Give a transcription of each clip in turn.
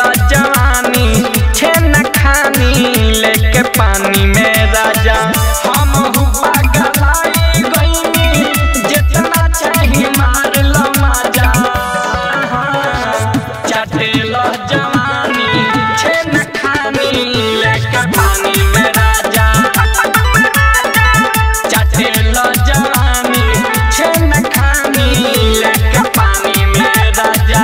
लो जवानी छेना खानी लेके पानी में राजा हम पागलाई गईनी जितना चाहिए मार लो मजा चाटे लो जवानी छेना खानी लेके पानी में राजा चाटे लो जवानी छेना खानी लेके पानी में राजा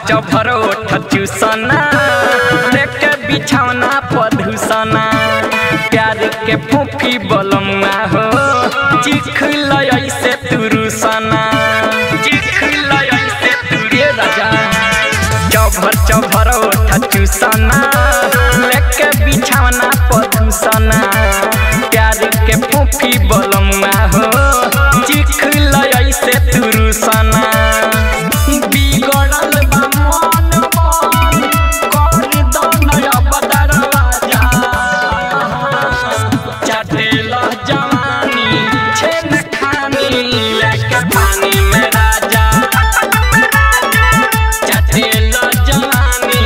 चौभर उठ चूसना लेके बिछौना पधुसना प्यार के फूफी बलमुआ हो चिख लय से तुरुसना चिख लय से तुरे राजा चौभर उठ चूसना लेके बिछौना पधुसना प्यार के फूफी बलमुआ हो चिख लय से तुरुसना बिगड़ल बा मन कर दो नया बदरवाजा चाटे लो जवानी छेना खानी लेके पानी में राजा चाटे लो जवानी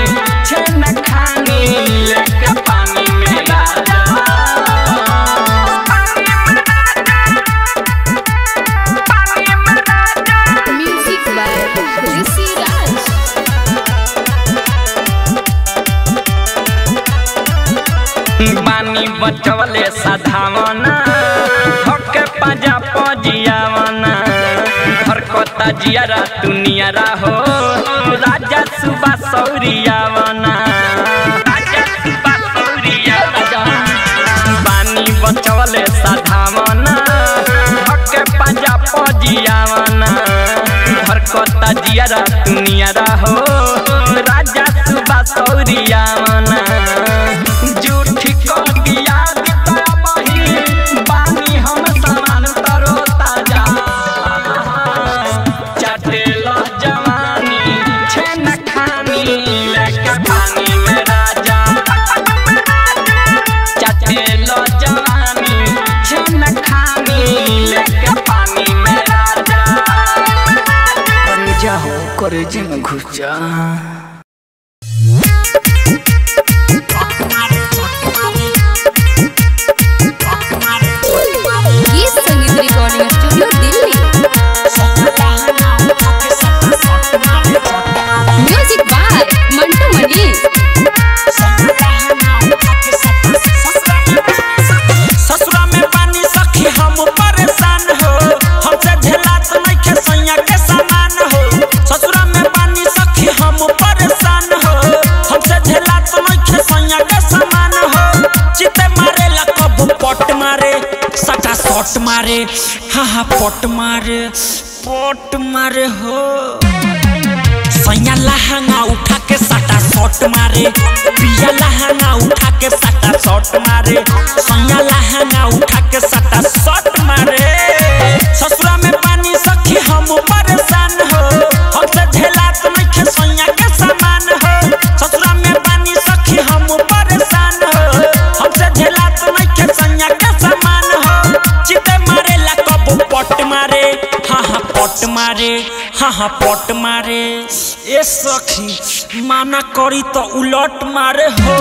छेना खानी लेके पानी में राजा म्यूजिक बाय ऋषि राज। बानी बचवले साधावना होके पाजा पजियावना हरकता जियारा दुनियारा हो राजा सुबह सौरियावना राजा सुबह सौरियावना बानी बचवले साधावना होके पाजा पजियावना हरकता जियारा दुनियारा हो राजा सुबह सौरियावना बानी हम समान तरो ताजा चाटे लो जवानी छेना खानी लेके पानी में राजा चाटे लो जवानी छेना खानी लेके पानी में राजा करेजा हो करेजे में घुस जा recording studio Delhi. Music by Mantu Manish. ससुरा में पानी सखी हम परेशान हो हमसे झेलात नइखे सैया के सामान हो ससुरा में पानी सखी हम परेशान हो हमसे झेलात नइखे सैया के सामान हो चिते मारे ला कब पट मारे सटा शॉट मारे हाँ पट मारे हो सैया लहंगा उठा के सटा शॉट मारे पिया लहंगा उठा के सटा शॉट मारे सैया लहंगा उठा के सटा शॉट मारे ससुरा में पानी सखी हम परेशान हो हमसे झेलात नइखे सैया के सामान हो ससुरा में पानी सखी हम परेशान हो हमसे झेलात नइखे सैया के सामान हो चिते मारे ला कब पट मारे हाँ पट मारे ए सखी माना करी तो उलट मारे हो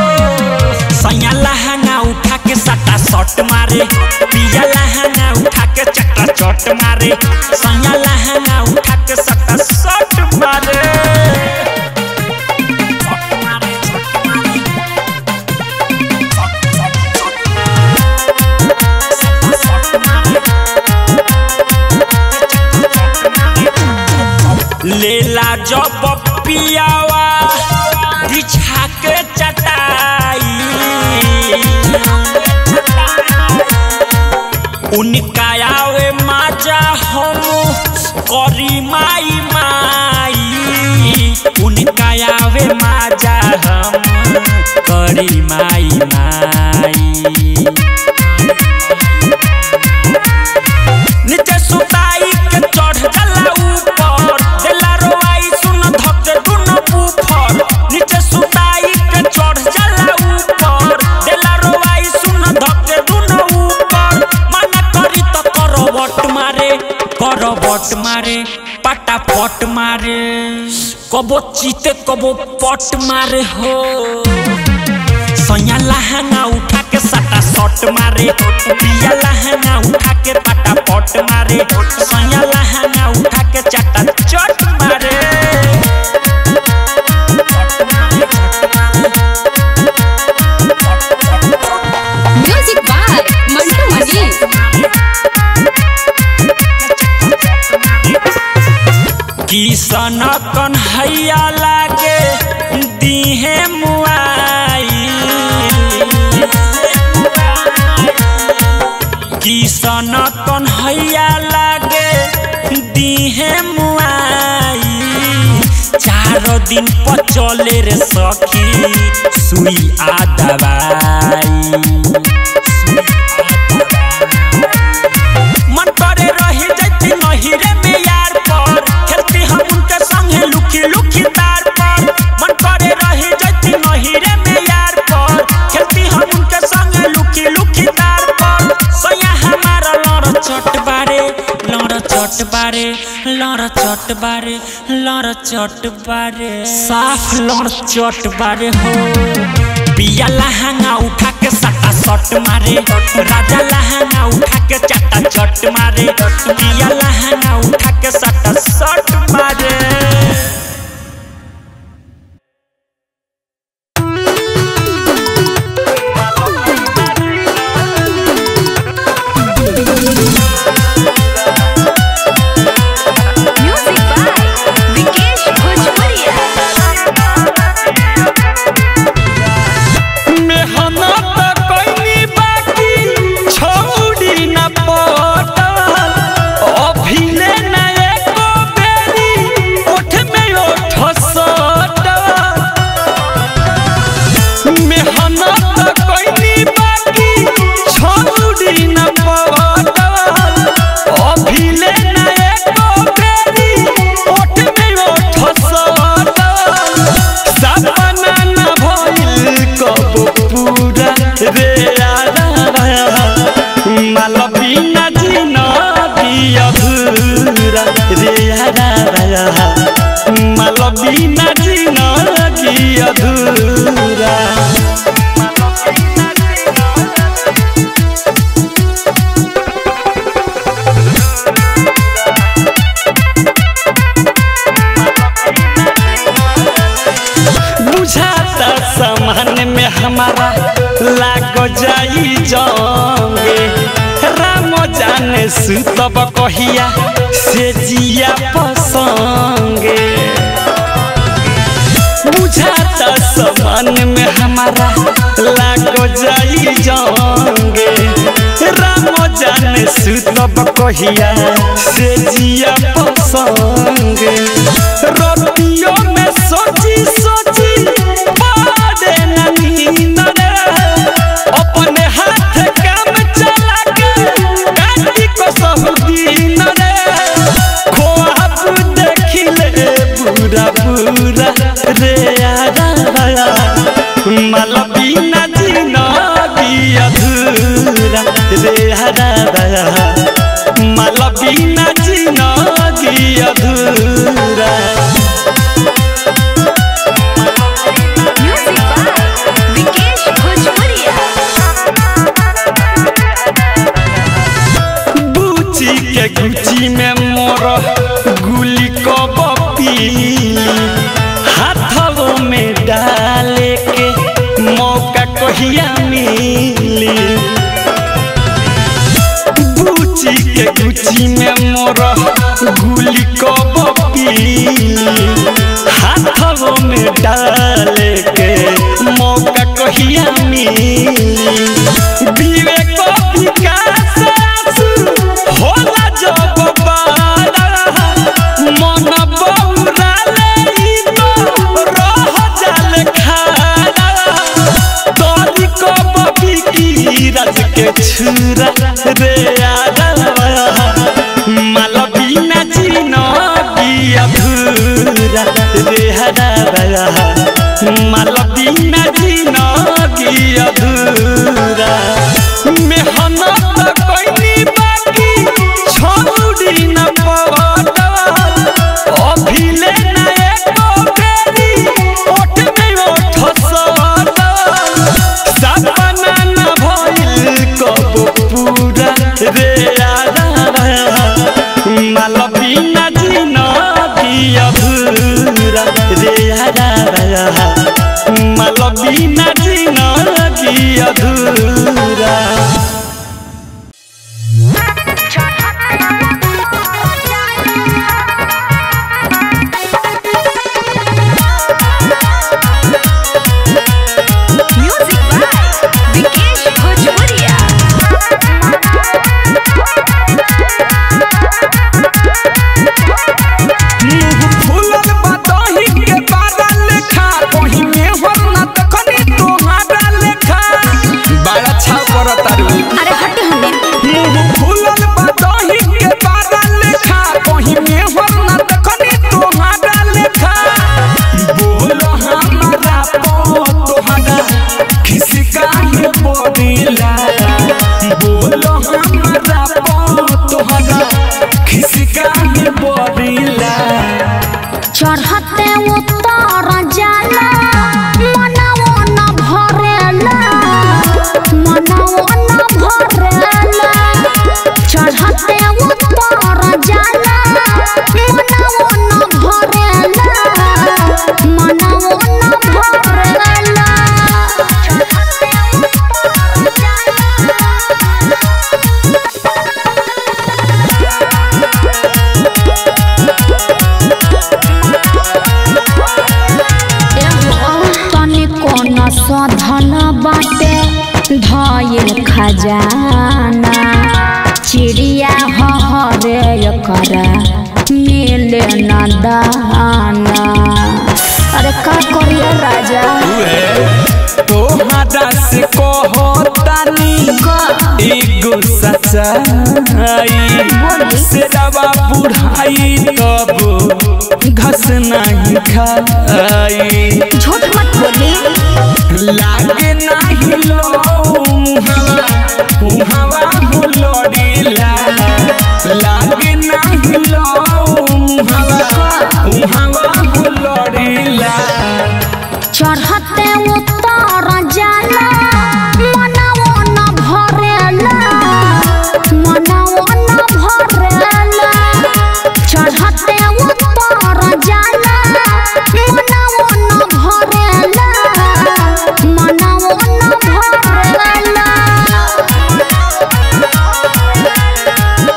सैया लहंगा उठा के सटा शॉट मारे पिया लहंगा उठा के चक्का चोट मारे सैया लहंगा उठा के सटा शॉट मारे लेला जब पियावा बिछा के चटाई उनका आवे माजा हम करी माई उनका आवे माजा हम करी माई नीचे सुताई के चढ़ जाला ऊपर देला रोवाई सुन धक दुनो ऊपर नीचे सुताई के शॉट मारे पटा पट मारे कबो चीते कबो पट मारे हो सैया लहंगा उठा के सटा शॉट मारे पिया लहंगा उठा के पटा पट मारे सैया लहंगा उठा के चटा चट मारे म्यूजिक बाय मंटू मनीष। किसन कन्हैया लागे दीहे मुआई किसन कन्हैया लागे दीहे मुआई 4 दिन पर चले रे सखी सुई आ दवाई मन करे रही जैती नहिरे में यार पर खेलती हम उनके संगे लुकी लुकी तार पर मन करे रही जैती नहिरे में यार पर खेलती हम उनके संगे लुकी लुकी तार पर सैया हमारा लड़ चट बारे लड़ चट बारे लड़ चट बारे लड़ चट बारे साफ लड़ चट बारे हो पिया लहंगा उठा के सटा शॉट मारे राजा लहंगा उठा के चटा चट मारे पिया लहंगा उठा के सटा शॉट मारे म्यूजिक बाय विकेश भोजपुरिया। मेहनत कइनी बाकी छोड़ी न पटल अभिले न एको बेरी ओठ में ओठ सटल मेहनत कइनी बाकी छोड़ी न पटल अभिले न एको बेरी ओठ में ओठ सटल सपना न भइल कब पूरा रे यारा माल बिना जिंदगी अधूरा रे यारा माल बिना जिंदगी अधूरा बुझाता सामान में हमारा लाग जाई जंगे राम जाने सुतब कहिया से जिया पसंगे बुझाता सामान में हमारा लाग जाई जंगे राम जाने सुतब कहिया से जिया पसंगे रोटियों में सोची सोची बादे नींद अपने हाथ काम चला के गाड़ी को सब दिन ख्वाब देखिले पूरा पूरा रे यारा माल बिना जिंदगी अधूरा रे यारा माल बिना जिंदगी अधूरा म्यूजिक बाय विकेश भोजपुरिया। बूची के गुची में मोर गुली को बपीली हाथों में डाले के मौका कहिया मिली बूची के गुची में मोर गुली को बपीली हाथों में डाले के मौका कहिया मिली विवेक विकास होला जब बाला मन बौरा ले तो रह जाल खाला तोरी को रही अधूरा। म्यूजिक बाय विकेश भोजपुरिया। फूलन बदही के बारा लेखा कहीं में वरना तखनी तोहारा लेखा बड़ा अच्छा परतारू। अरे हट हमें फूलन बदही के बारा लेखा कहीं में वरना तखनी तोहारा लेखा। बोलो हमारा पो तोहारा खिसका के बोलिला। बोलो हमारा पो तोहारा खिसका के बोलिला। चढ़ते उतर जाला मनवो न भरेला, मनवो न भरेला। चढ़ते उतर जाला मनवो न भरेला, मनवो न भरेला। सधन बाटे धयल खजाना, चिड़िया हरे करा मिले न दाना। अरे का करिए राजा तोहरा से कहतानी एगो सच्चाई। सेवा बुढ़ाई तब घस नहीं खाई। झूठ मत बोली लागे नहीं लो मुहावा मुहावा हुलोड़ीला। लागे नहीं लो मुहावा मुहावा हुलोड़ीला। चढ़ते उतर जाला मनवो न भरेला, मनवो न भरेला। चढ़ते उतर जाला मनवो न भरेला, मनवो न भरेला।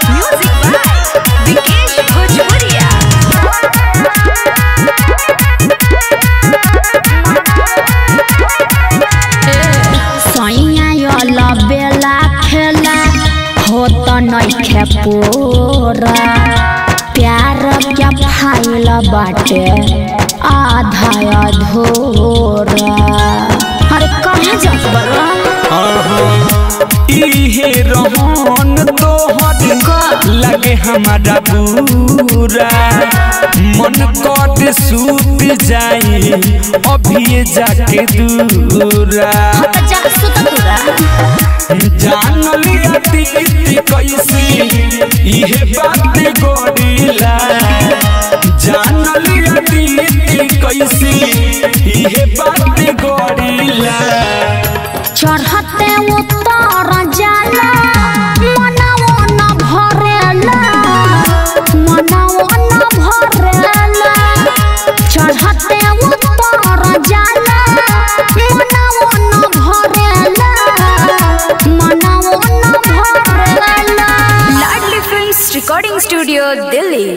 म्यूजिक बाय विकेश भोजपुरिया। सैया बेला खेला हो तो नइखे पूरा। प्यार क्या फाइल बाटे आधा अधूरा। अरे कहाँ जात बड़ा इहे रहन तोहर लगे हमारा बुरा। मन कर सूत जाई अभी जाके दूरा। जान लिया दीदी कैसी इहे बात गोरीला। जान लिया दीदी कैसी इहे बात गोरीला। चढ़ते उतर जाला मनवो न भरेला, मनवो न भरेला। चढ़ते उतर जाला मनवो न भरेला, मनवो न भरेला। लाडली फिल्म्स रिकॉर्डिंग स्टूडियो दिल्ली।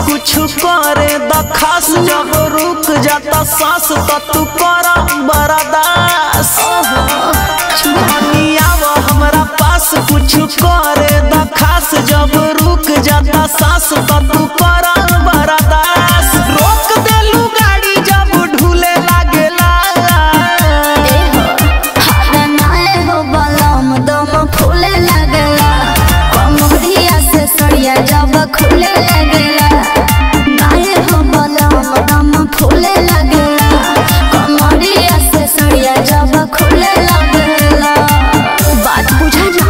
कुछ करे द खास जब रुक जाता सांस तो तू करा बर्दाश्त। हमरा पास कुछ करे द खास जब रुक जाता सांस तो तू करा बर्दाश्त। रोक देलू गाड़ी जब ढूले लागेला। फूले लगेला कमरिया से सड़िया जब खुले लगेला। नाये हो बलम दम फूले लगेला कमरिया से सड़िया जब खुले लगेला। बात बुझा ना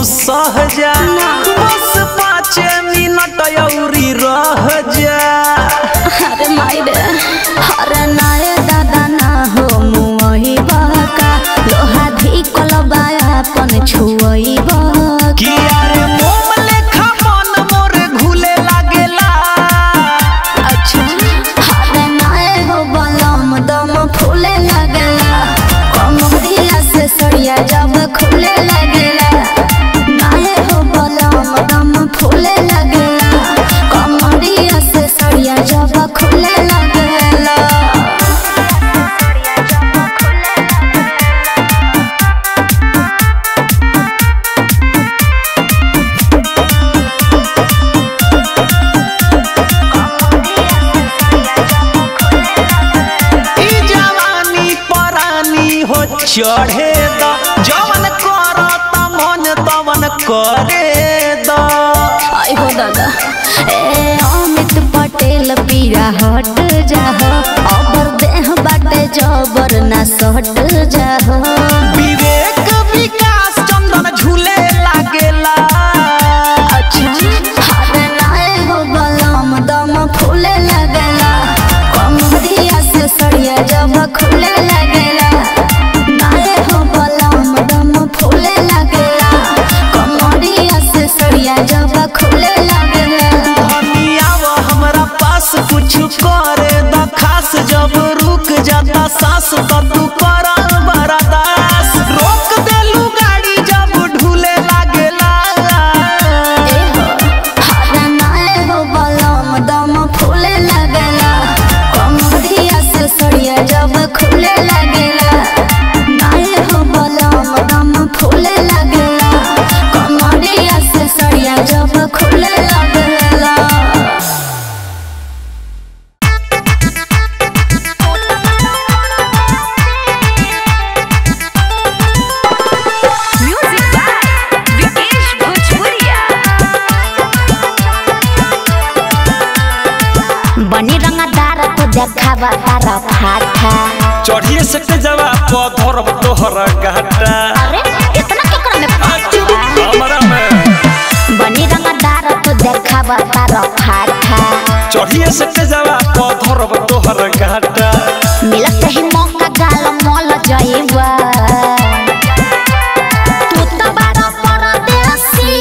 सहजा बस 5 मिनट औरी रह जा। अरे माई रे अरे नारे दादा ना हो मुई बका लोहा धी कलबाया अपन छुई बका कि यारे मोम लेखा मन मोर घुले लागेला। अच्छा अरे नारे हो बलम दम फूले लागेला कमरिया से सड़िया जब खुले लागेला नारे हो बलम दम फूले लागेला कमरिया से सड़िया जब खुले लागेला। ई जवानी परानी हो चढ़े द जवन करत मन तवन करे द। आई हो दादा ए अमित पटेल पीरा हट जाह अबर देह बाटे जबर ना सट जाह। विवेक विकास चंदन झूले लागेला। अच्छा अरे नाए हो बलम दम फूले लगेला कमरिया से सड़िया जब खुले लगेला नाए हो बलम दम फूले लगेला कमरिया से सड़िया जब खुले लगेला। धनिया वो हमरा पास कुछ करे द खास जब रुक जाता सांस तो तू करा बर्दाश्त रोक देलू गाड़ी जब ढूले लागेला। अरे नाए हो बलम दम फूले लगेला कमरिया से सड़िया जब खुले लगेला नाए हो बलम दम फूले लगेला कमरिया से सड़िया जब खुले लगेला। म्यूजिक बाय विकेश भोजपुरिया। बनी रंगदार तो देखावा तारा फाटा चढ़िए से जवा पधरब तोहर घाटा। अरे इतना केकरा में फाटा हमरा में बनी रंगदार तो देखावा तारा फाटा चढ़िए से जवा पधरब तोहर घाटा। मिलत ही मौका गाल मोल जाइबा तू तो बड़ा परदेसी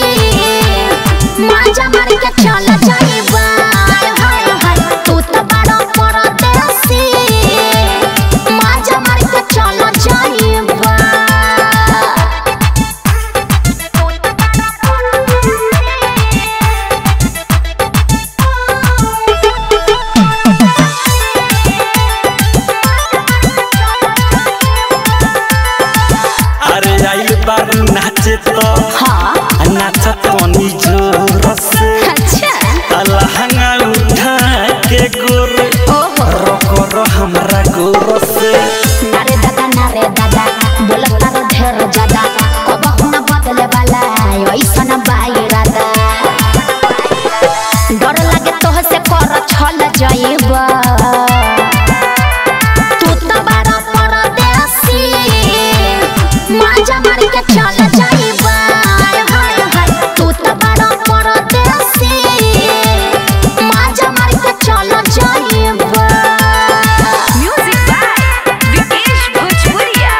माजा मार के चल जाइबा हाय हाय तू तो बड़ा परदेसी माजा मार के चल जाइबा। अरे आइल बारू नाचे तो हाँ नाचा तनी जोर से अच्छा लहंगा उठा के गोर रोको हमरा गोर से। नारे दादा बोलता रो ढेर ज्यादा कबहू न बदले वाला ऐसा न बाइरादा डर लागे तोह से कर छल जाइबा तू तो बड़ा परदेसी माजा मार के चल जाइबा हाय हाय तू तो बड़ा परदेसी माजा मार के चल जाइबा। म्यूजिक बाय विकेश भोजपुरिया।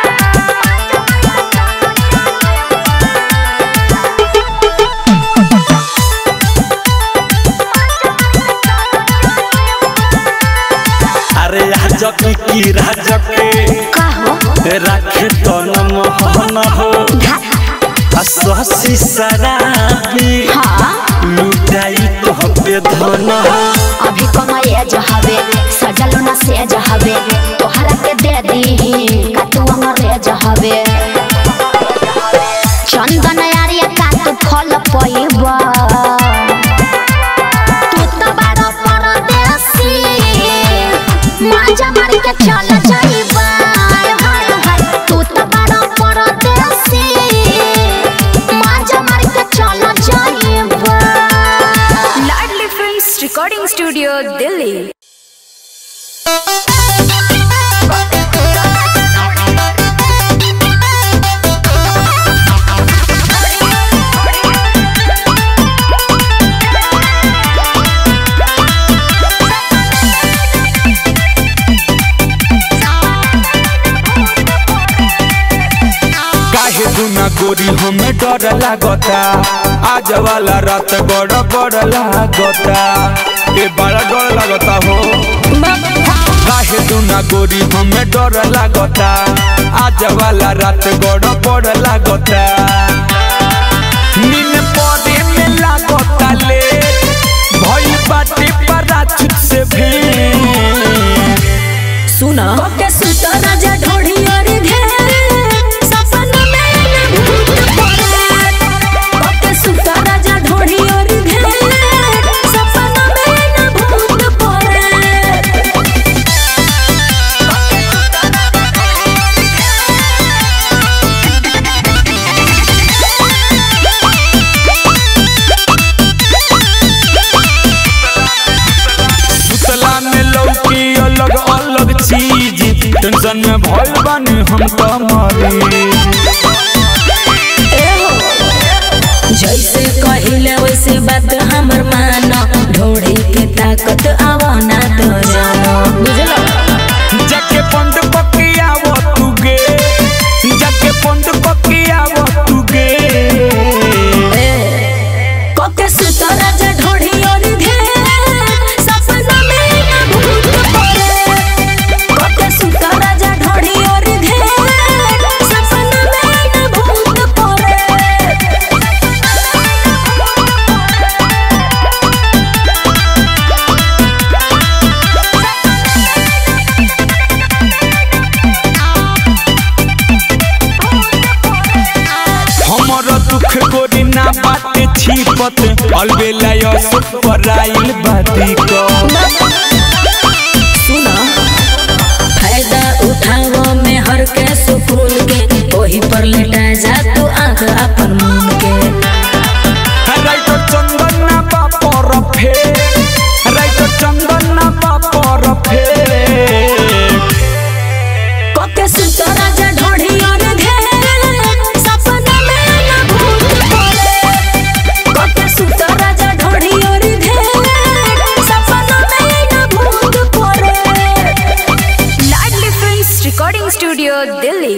अरे राजक की राजक का हो रखे तो न मोहन हो असहसी शराबी हाँ लुटाई तो पे धन हो। अभी कमाए जहावे सजल न से जहावे तोहरा के दे दी का तू हमरे जहावे चंदन यारिया का तू फल पइबा तू तो बड़ा परदेसी माजा मार के चल जाइबा हाय हाय तू तो बड़ा परदेसी माजा मार के चल जाइबा। लाडली फिल्म्स रिकॉर्डिंग स्टूडियो दिल्ली। डर लागता आज वाला रात गड़बड़ लागता ए बड़ा डर लागता हो काहे दुना गोरी हमें डर लागता आज वाला रात गड़बड़ लागता नींद पड़े में लागता ले भई बाटे पराचुत से भी सुना के सुता राजा ढोढ़ी और घेरे सपना में न भूत पड़े के सुता राजा ढोढ़ी और घेरे सपना में न भूत पड़े सुतला में लौकी अलग अलग चीज टेंशन में भइल बानी हम त मरी जैसे कहिले वैसे बात हमर मानो ढोढ़ी के ताकत आवाना तो जानो बुझलो जाके पंड पकिया वो तुगे जाके पंड पकिया वो तुगे कोके सुता राजा ढोढ़ी और घेरे सपना में न भूत पड़े कोके सुता राजा ढोढ़ी और घेरे सपना में न भूत पड़े हमर दुख गोरी ना बाटे छिपत अलबेला यो सुपर आइल बाती को सुना फायदा उठाओ में हर के सुकून के वही पर लेटा जा तू आंख अपन मुन के राइट चंदन ना बापर फे राइट चंदन ना बापर फे कोके सुता राजा ढोढ़ी और घेरे सपना में न भूत पड़े कोके सुता राजा ढोढ़ी और घेरे सपना में न भूत पड़े लाडली फिल्म्स रिकॉर्डिंग स्टूडियो दिल्ली।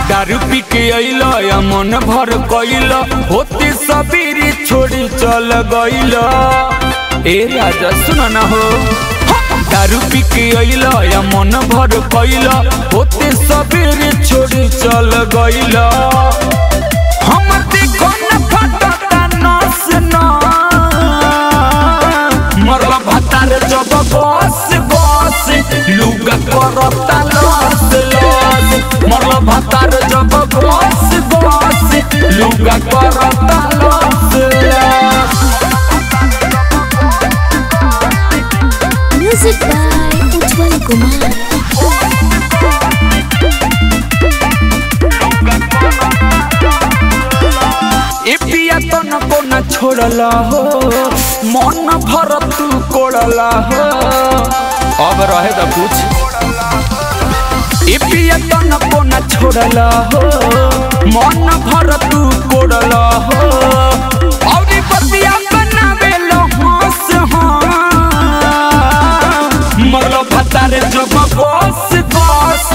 दारू पी के अइलो या मन भर कइलो होती सबीरी छोड़ी चल गइलो ए राजा सुन ना हो दारू पी के अइलो या मन भर कइलो होती सबीरी छोड़ी चल गइलो हमर देखो न फटता नस न मरला भातार जब बस बस लुगा करता लस लस मरला भातार जब बस बस लुगा करता लस लस म्यूजिक बाय उज्जवल कुमार ए पिया तो न को न छोड़ला हो मन भर तू कोड़ला हो अब रहे तो कुछ ए पिया तो न को न छोड़ला हो मन भर तू कोड़ला हो औरी बतिया बनावेलो हंस मरलो भतारे जब बस बस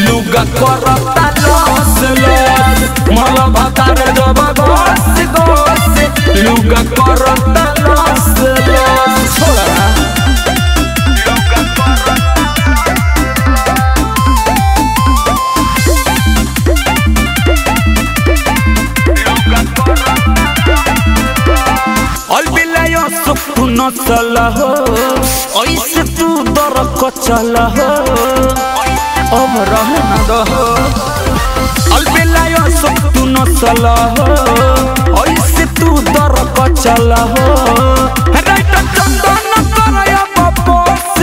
लुगा करता लस लस मरलो भतारे जब बस बस लुगा करता लस लस छोड़ा अलबिलायो सुकू न चला हो ऐसे तू दर कचला हो अब रहे न दहो अलबिलायो सुकू न चला हो ऐसे तू दर कचला हो राइट चंदन करया बस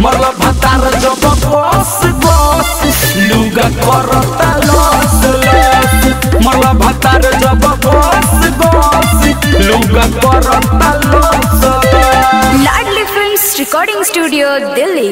मरला भातार जब बस बस लुगा करता लस लस मरला भातार जब बस बस लुगा करता लस लस लाडली फिल्म्स रिकॉर्डिंग स्टूडियो दिल्ली।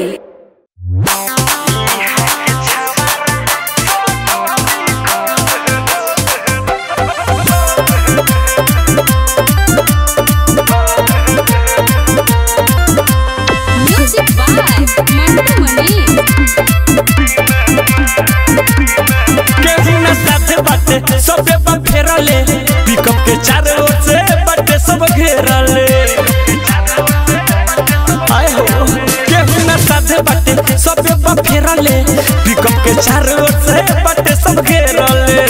बाटे सबे बा फेरले पिकअप के चारों ओर से बाटे सब घेरले आए हो केहू ना साथे बाटे सबे बा फेरले पिकअप के चारों ओर से बाटे सब घेरले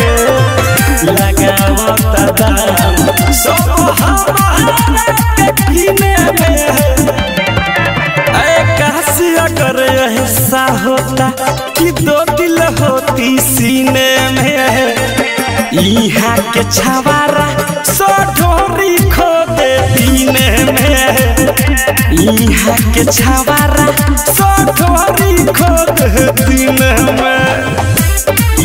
लगावता दाम सब हमारा के किने में अगर ऐसा होता कि दो दिल होती सीने में यहाँ के छवारा सो ढोरी खो दे दीने में यहाँ के छवारा सो ढोरी खो दे दीने में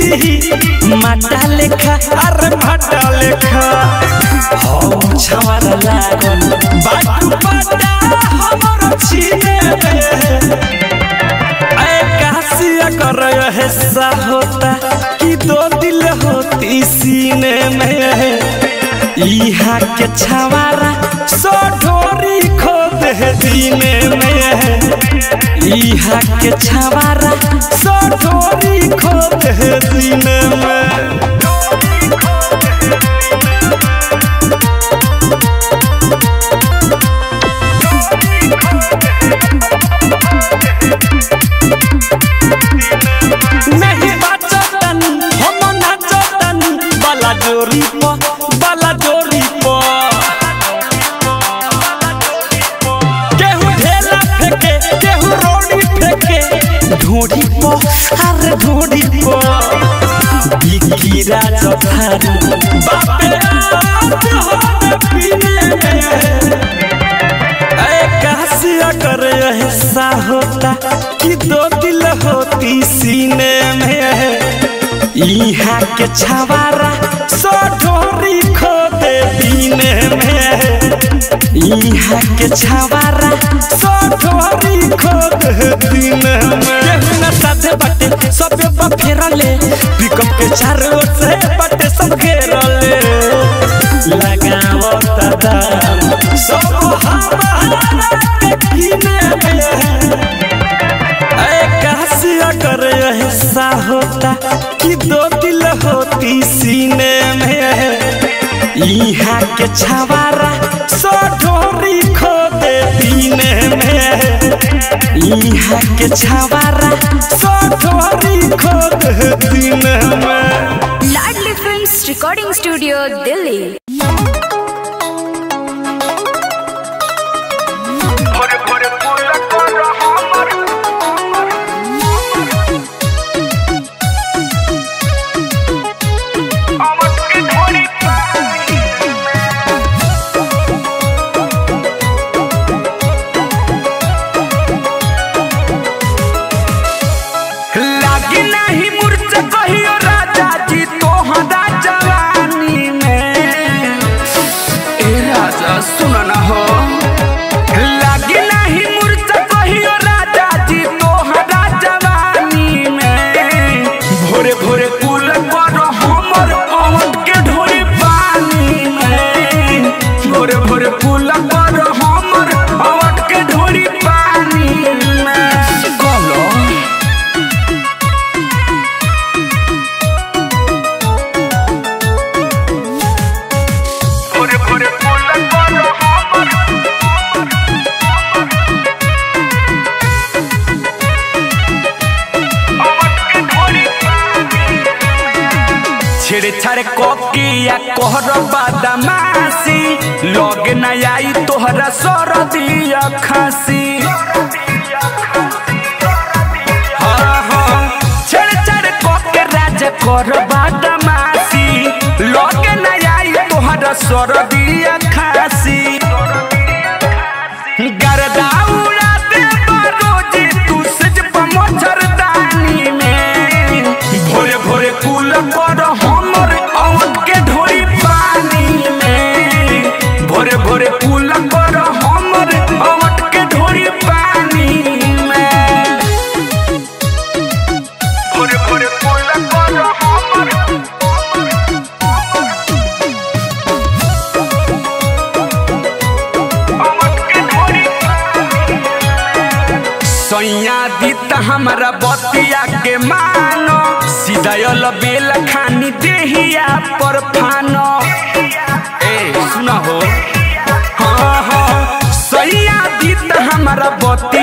माटा लेखा अरे माटा लेखा हम छवारा लागल बाटू पाटा हमर छीने ए कासिया कर ऐसा होता कि दो दिल होती सीने में यहाँ के छवारा सो ढोरी खो दे दीने में यहाँ के छवारा सो ढोरी खो दे दीने में नहीं बाचतन हम नाचतन बाला जोरी पो केहू ढेला फेंके केहू रोड़ी फेंके ढोड़ी पो अरे ढोड़ी पो बिकी राजा थारू बापे आज पीने में कासिया कर ऐसा होता कि दो दिल होती सीने में यहाँ के छवारा सो ढोरी खो दे दीने में यहाँ के छवारा सो ढोरी खो दे दीने में केहू ना साथे बाटे सबे बा फेरले पिकअप के चारों ओर से बाटे सब घेरले लगावता दाम सब हमारा के किने में कासिया कर ऐसा होता कि दो दिल होती सीने में यहाँ के छवारा सो ढोरी खो दे दीने में यहाँ के छवारा सो ढोरी खो दे दीने में। लाडली फिल्म्स रिकॉर्डिंग स्टूडियो दिल्ली। छेड़छाड़ कोकिया कोहर बदमाशी लोग न आई तोहरा सरदिया खांसी छेड़छाड़ कोके राजा कोहर बदमाशी लोग न आई तोहरा सरदिया खांसी गरदा उड़ा दे रोजी तू सज मच्छरदानी में भोरे भोरे कुल पर हमर औंठ के ढोरी पानी में भोरे भोरे कुल पर हमर हमारा बतिया के मानो सीधायल बेल खानी देहिया पर फानो ए सुना हो हाँ हाँ सैया दीत हमारा बतिया